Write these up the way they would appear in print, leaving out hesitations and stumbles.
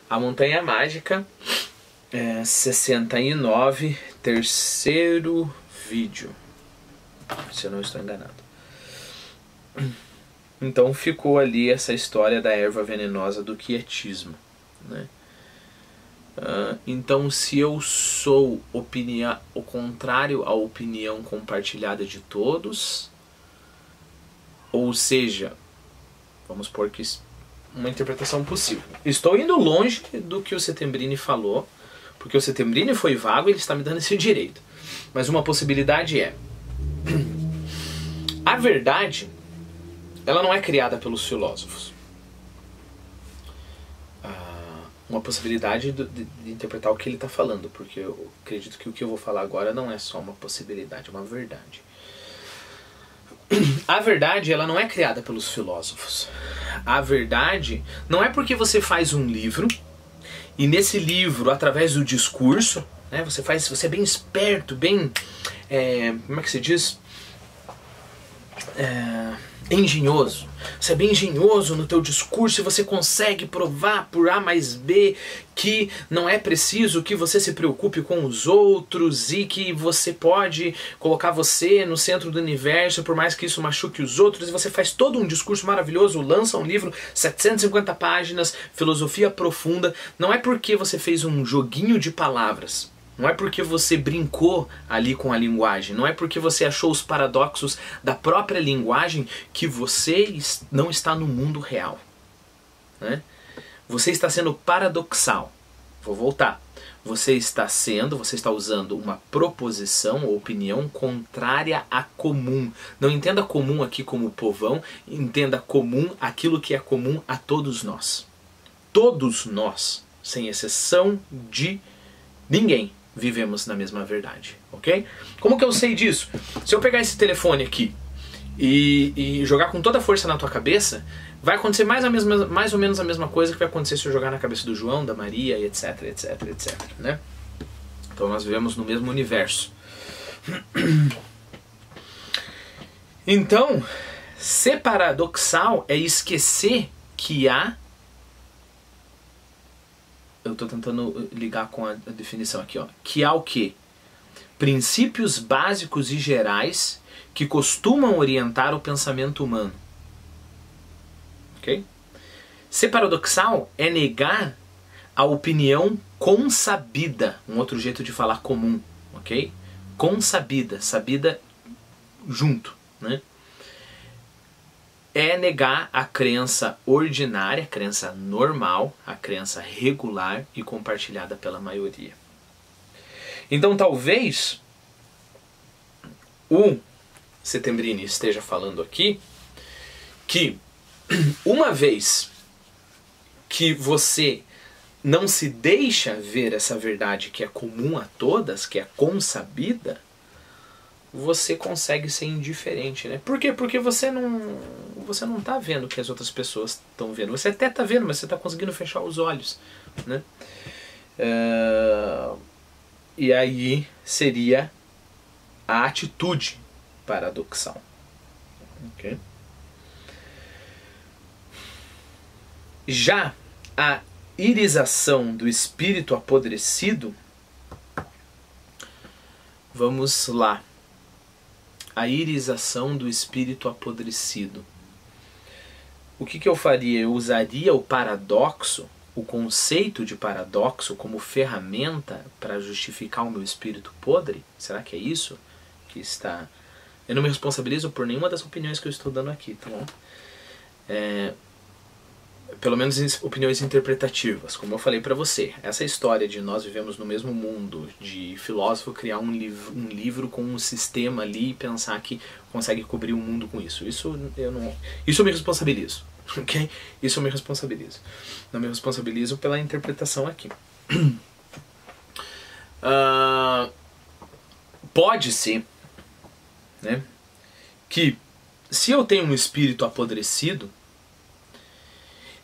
A Montanha Mágica, 69, terceiro vídeo, se eu não estou enganado. Então ficou ali essa história da erva venenosa do quietismo, né? Então, se eu sou o contrário à opinião compartilhada de todos, ou seja, vamos supor que uma interpretação possível. Estou indo longe do que o Settembrini falou, porque o Settembrini foi vago e ele está me dando esse direito. Mas uma possibilidade é: a verdade, ela não é criada pelos filósofos. Uma possibilidade de interpretar o que ele está falando, porque eu acredito que o que eu vou falar agora não é só uma possibilidade, é uma verdade. A verdade, ela não é criada pelos filósofos. A verdade não é porque você faz um livro e nesse livro, através do discurso, né, você é bem esperto, bem, como é que se diz? Engenhoso. Você é bem engenhoso no teu discurso e você consegue provar por A mais B que não é preciso que você se preocupe com os outros e que você pode colocar você no centro do universo por mais que isso machuque os outros, e você faz todo um discurso maravilhoso, lança um livro, 750 páginas, filosofia profunda. Não é porque você fez um joguinho de palavras, não é porque você brincou ali com a linguagem, não é porque você achou os paradoxos da própria linguagem que você não está no mundo real, né? Você está sendo paradoxal. Vou voltar. Você está usando uma proposição ou opinião contrária à comum. Não entenda comum aqui como povão, entenda comum aquilo que é comum a todos nós. Todos nós, sem exceção de ninguém, vivemos na mesma verdade, ok? Como que eu sei disso? Se eu pegar esse telefone aqui e jogar com toda a força na tua cabeça, vai acontecer mais ou menos a mesma coisa que vai acontecer se eu jogar na cabeça do João, da Maria, e etc, etc, etc, né? Então nós vivemos no mesmo universo. Então, ser paradoxal é esquecer que há... Eu estou tentando ligar com a definição aqui, ó. Que há o quê? Princípios básicos e gerais que costumam orientar o pensamento humano. Ok? Ser paradoxal é negar a opinião consabida. Um outro jeito de falar comum. Ok? Consabida. Sabida junto, né? É negar a crença ordinária, a crença normal, a crença regular e compartilhada pela maioria. Então talvez o Settembrini esteja falando aqui que uma vez que você não se deixa ver essa verdade que é comum a todas, que é consabida, você consegue ser indiferente, né? Por quê? Porque você não tá vendo o que as outras pessoas estão vendo. Você até tá vendo, mas você tá conseguindo fechar os olhos, né? E aí seria a atitude paradoxal. Okay? Já a irisação do espírito apodrecido, vamos lá. A irisação do espírito apodrecido. O que eu faria? Eu usaria o paradoxo, o conceito de paradoxo como ferramenta para justificar o meu espírito podre? Será que é isso que está... Eu não me responsabilizo por nenhuma das opiniões que eu estou dando aqui, tá bom? Pelo menos opiniões interpretativas, como eu falei para você. Essa história de nós vivemos no mesmo mundo, de filósofo criar um livro com um sistema ali e pensar que consegue cobrir o mundo com isso. Isso eu me responsabilizo, ok? Isso eu me responsabilizo. Não me responsabilizo pela interpretação aqui. Pode ser, né, que se eu tenho um espírito apodrecido,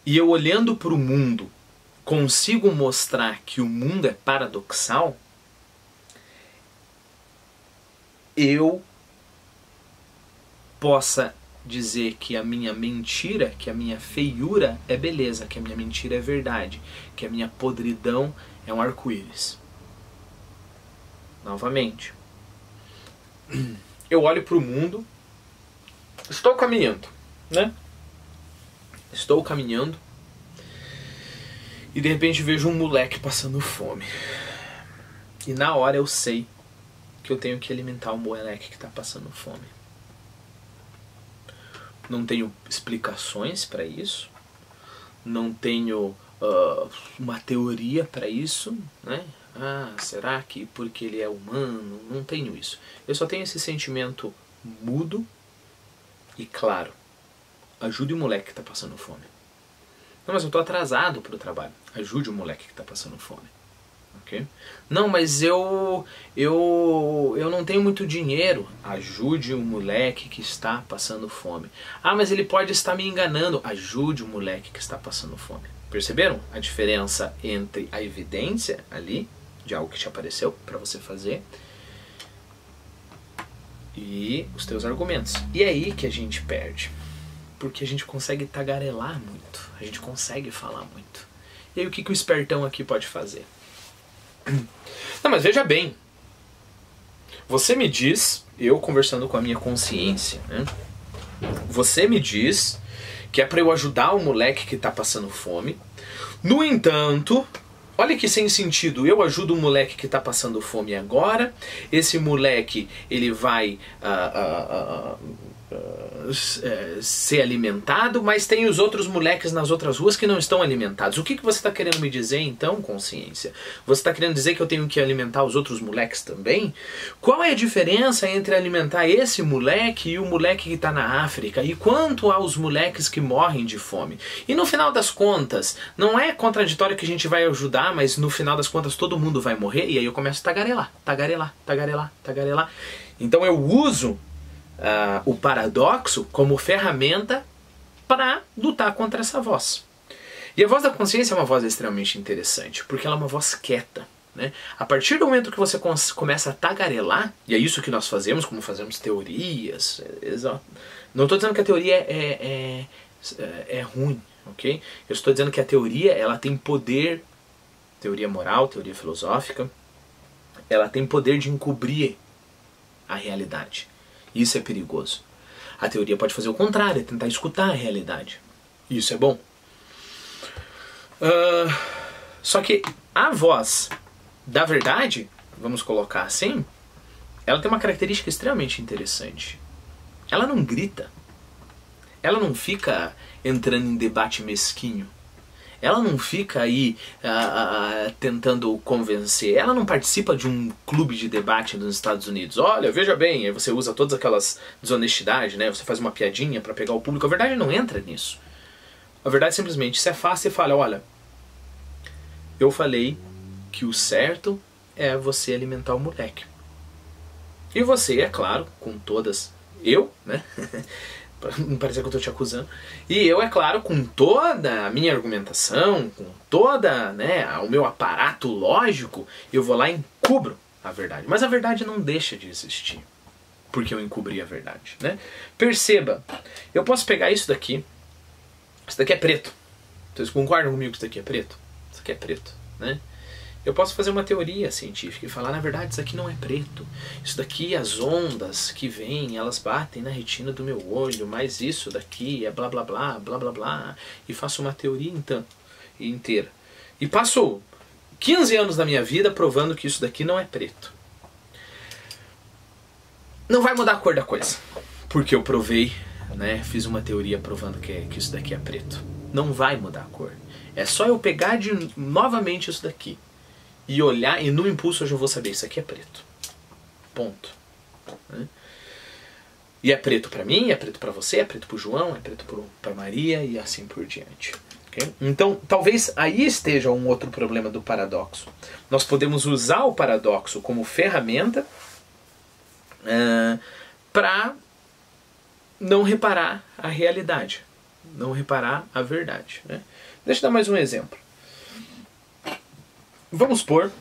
e eu olhando para o mundo consigo mostrar que o mundo é paradoxal, eu possa dizer que a minha mentira, que a minha feiura é beleza, que a minha mentira é verdade, que a minha podridão é um arco-íris. Novamente, eu olho para o mundo, estou caminhando, né? Estou caminhando e de repente vejo um moleque passando fome. E na hora eu sei que eu tenho que alimentar o moleque que está passando fome. Não tenho explicações para isso, não tenho uma teoria para isso, né? Ah, será que porque ele é humano? Não tenho isso. Eu só tenho esse sentimento mudo e claro. Ajude o moleque que está passando fome. Não, mas eu estou atrasado para o trabalho. Ajude o moleque que está passando fome. Okay? Não, mas eu não tenho muito dinheiro. Ajude o moleque que está passando fome. Ah, mas ele pode estar me enganando. Ajude o moleque que está passando fome. Perceberam a diferença entre a evidência ali, de algo que te apareceu para você fazer, e os teus argumentos? E é aí que a gente perde. Porque a gente consegue tagarelar muito. A gente consegue falar muito. E aí o que o espertão aqui pode fazer? Não, mas veja bem. Você me diz, eu conversando com a minha consciência, né? Você me diz que é para eu ajudar o moleque que está passando fome. No entanto, olha que sem sentido, eu ajudo um moleque que está passando fome agora. Esse moleque, ele vai ser alimentado, mas tem os outros moleques nas outras ruas que não estão alimentados. O que você está querendo me dizer então, consciência? Você está querendo dizer que eu tenho que alimentar os outros moleques também? Qual é a diferença entre alimentar esse moleque e o moleque que está na África? E quanto aos moleques que morrem de fome? E no final das contas, não é contraditório que a gente vai ajudar, mas no final das contas todo mundo vai morrer? E aí eu começo a tagarelar, tagarelar, tagarelar, tagarelar. Então eu uso o paradoxo como ferramenta para lutar contra essa voz. E a voz da consciência é uma voz extremamente interessante, porque ela é uma voz quieta, né? A partir do momento que você começa a tagarelar, e é isso que nós fazemos, como fazemos teorias, não estou dizendo que a teoria é ruim, ok? Eu estou dizendo que a teoria, ela tem poder, teoria moral, teoria filosófica, ela tem poder de encobrir a realidade. Isso é perigoso. A teoria pode fazer o contrário, é tentar escutar a realidade. Isso é bom. Só que a voz da verdade, vamos colocar assim, ela tem uma característica extremamente interessante. Ela não grita. Ela não fica entrando em debate mesquinho. Ela não fica aí tentando convencer. Ela não participa de um clube de debate nos Estados Unidos. Olha, veja bem, aí você usa todas aquelas desonestidades, né? Você faz uma piadinha para pegar o público. A verdade não entra nisso. A verdade simplesmente se afasta e fala, olha, eu falei que o certo é você alimentar o moleque. E você, é claro, com todas... Eu, né? Não parece que eu estou te acusando. E eu, é claro, com toda a minha argumentação, com toda, né, o meu aparato lógico, eu vou lá e encubro a verdade. Mas a verdade não deixa de existir, porque eu encobri a verdade, né? Perceba, eu posso pegar isso daqui é preto. Vocês concordam comigo que isso daqui é preto? Isso aqui é preto, né? Eu posso fazer uma teoria científica e falar, na verdade, isso aqui não é preto. Isso daqui, as ondas que vêm, elas batem na retina do meu olho, mas isso daqui é blá blá blá, blá blá blá. E faço uma teoria então, inteira. E passo 15 anos da minha vida provando que isso daqui não é preto. Não vai mudar a cor da coisa, porque eu provei, né, fiz uma teoria provando que isso daqui é preto. Não vai mudar a cor. É só eu pegar novamente isso daqui e olhar, e no impulso eu já vou saber, isso aqui é preto. Ponto. Né? E é preto para mim, é preto para você, é preto para o João, é preto para Maria e assim por diante. Okay? Então, talvez aí esteja um outro problema do paradoxo. Nós podemos usar o paradoxo como ferramenta para não reparar a realidade, não reparar a verdade. Né? Deixa eu dar mais um exemplo. Vamos supor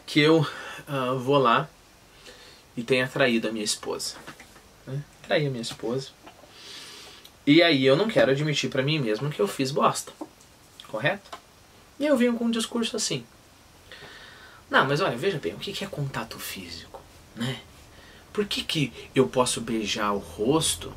que eu vou lá e tenha traído a minha esposa. Né? Traí a minha esposa. E aí eu não quero admitir para mim mesmo que eu fiz bosta. Correto? E eu venho com um discurso assim. Não, mas olha, veja bem, o que é contato físico, né? Por que eu posso beijar o rosto?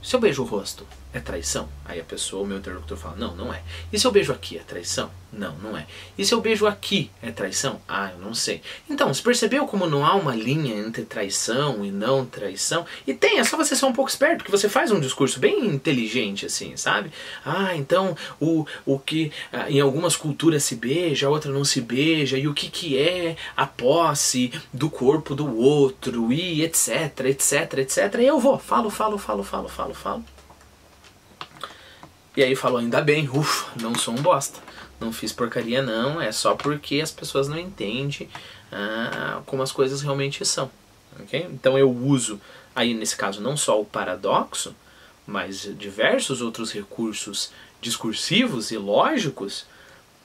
Se eu beijo o rosto, é traição? Aí a pessoa, o meu interlocutor fala, não, não é. E se eu beijo aqui, é traição? Não, não é. E se eu beijo aqui, é traição? Ah, eu não sei. Então, você percebeu como não há uma linha entre traição e não traição? E tem, é só você ser um pouco esperto, porque você faz um discurso bem inteligente, assim, sabe? Ah, então, o que em algumas culturas se beija, a outra não se beija, e o que é a posse do corpo do outro, e etc, etc, etc. E eu vou, falo. E aí falou, ainda bem, ufa, não sou um bosta. Não fiz porcaria não, é só porque as pessoas não entendem como as coisas realmente são. Okay? Então eu uso, aí nesse caso, não só o paradoxo, mas diversos outros recursos discursivos e lógicos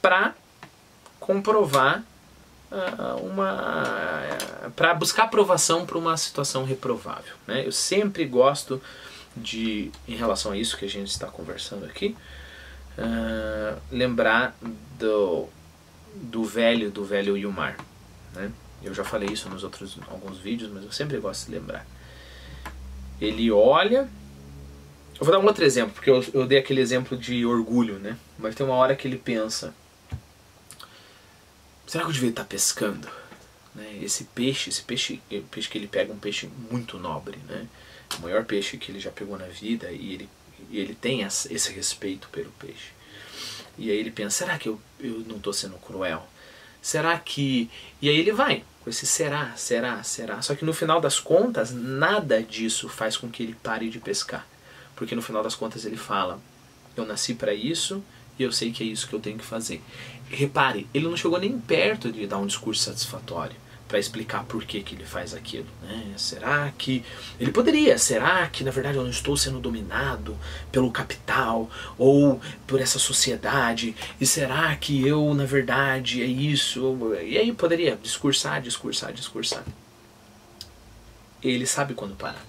para comprovar para buscar aprovação para uma situação reprovável. Né? Eu sempre gosto de, em relação a isso que a gente está conversando aqui, lembrar do velho e o mar. Né? Eu já falei isso nos outros alguns vídeos, mas eu sempre gosto de lembrar. Ele olha... Eu vou dar um outro exemplo, porque eu dei aquele exemplo de orgulho, né? Mas tem uma hora que ele pensa, será que eu devia estar pescando? Né? Esse peixe que ele pega é um peixe muito nobre, né? O maior peixe que ele já pegou na vida, e ele tem esse respeito pelo peixe. E aí ele pensa, será que eu não estou sendo cruel? Será que... E aí ele vai com esse será. Só que no final das contas, nada disso faz com que ele pare de pescar. Porque no final das contas ele fala, eu nasci para isso e eu sei que é isso que eu tenho que fazer. Repare, ele não chegou nem perto de dar um discurso satisfatório para explicar por que ele faz aquilo. Né? Será que... Ele poderia, será que na verdade eu não estou sendo dominado pelo capital ou por essa sociedade? E será que eu na verdade é isso? E aí poderia discursar. Ele sabe quando parar.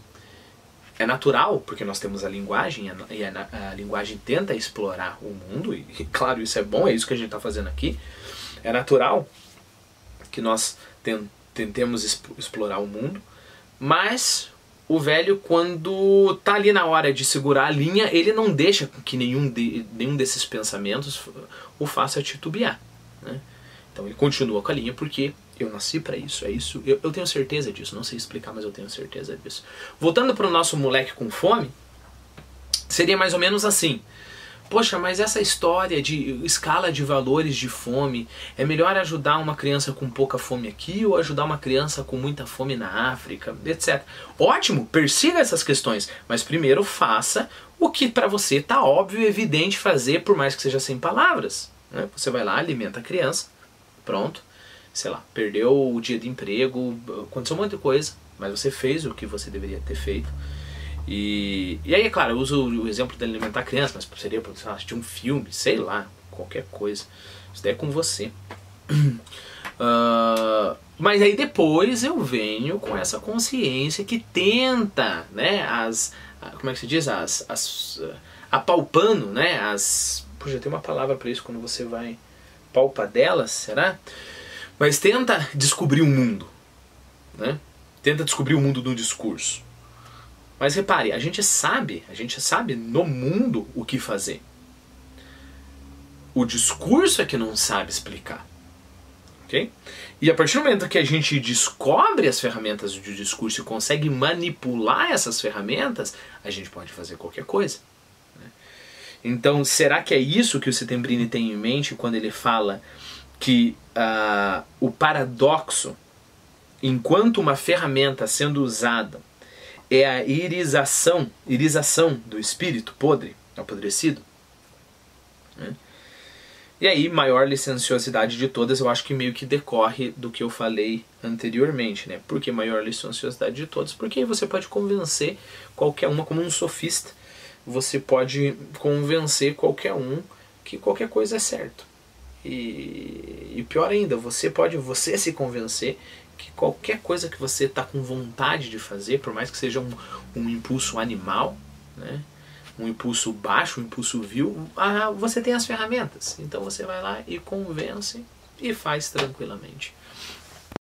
É natural, porque nós temos a linguagem, e a linguagem tenta explorar o mundo, e claro, isso é bom, é isso que a gente está fazendo aqui. É natural que nós tentemos explorar o mundo, mas o velho, quando está ali na hora de segurar a linha, ele não deixa que nenhum desses pensamentos o faça titubear. Né? Então ele continua com a linha, porque eu nasci para isso, é isso, eu tenho certeza disso, não sei explicar, mas eu tenho certeza disso. Voltando para o nosso moleque com fome, seria mais ou menos assim. Poxa, mas essa história de escala de valores de fome, é melhor ajudar uma criança com pouca fome aqui ou ajudar uma criança com muita fome na África, etc. Ótimo, persiga essas questões, mas primeiro faça o que para você está óbvio e evidente fazer, por mais que seja sem palavras. Né? Você vai lá, alimenta a criança, pronto. Sei lá, perdeu o dia de emprego, aconteceu um monte de coisa, mas você fez o que você deveria ter feito. E aí, é claro, eu uso o exemplo de alimentar a criança, mas seria para assistir um filme, sei lá, qualquer coisa. Isso daí é com você. Mas aí depois eu venho com essa consciência que tenta, né, como é que se diz? Apalpando, né, puxa, tem uma palavra para isso quando você vai palpadelas, será? Mas tenta descobrir o mundo, né? Tenta descobrir o mundo do discurso. Mas repare, a gente sabe no mundo o que fazer. O discurso é que não sabe explicar. Okay? E a partir do momento que a gente descobre as ferramentas do discurso e consegue manipular essas ferramentas, a gente pode fazer qualquer coisa. Né? Então, será que é isso que o Settembrini tem em mente quando ele fala que o paradoxo, enquanto uma ferramenta sendo usada, é a irisação do espírito podre, apodrecido? Né? E aí, maior licenciosidade de todas, eu acho que meio que decorre do que eu falei anteriormente. Né? Por que maior licenciosidade de todas? Porque aí você pode convencer qualquer uma, como um sofista, você pode convencer qualquer um que qualquer coisa é certo. E pior ainda, você se convencer que qualquer coisa que você está com vontade de fazer, por mais que seja um impulso animal, né, um impulso baixo, um impulso vil, você tem as ferramentas. Então você vai lá e convence e faz tranquilamente.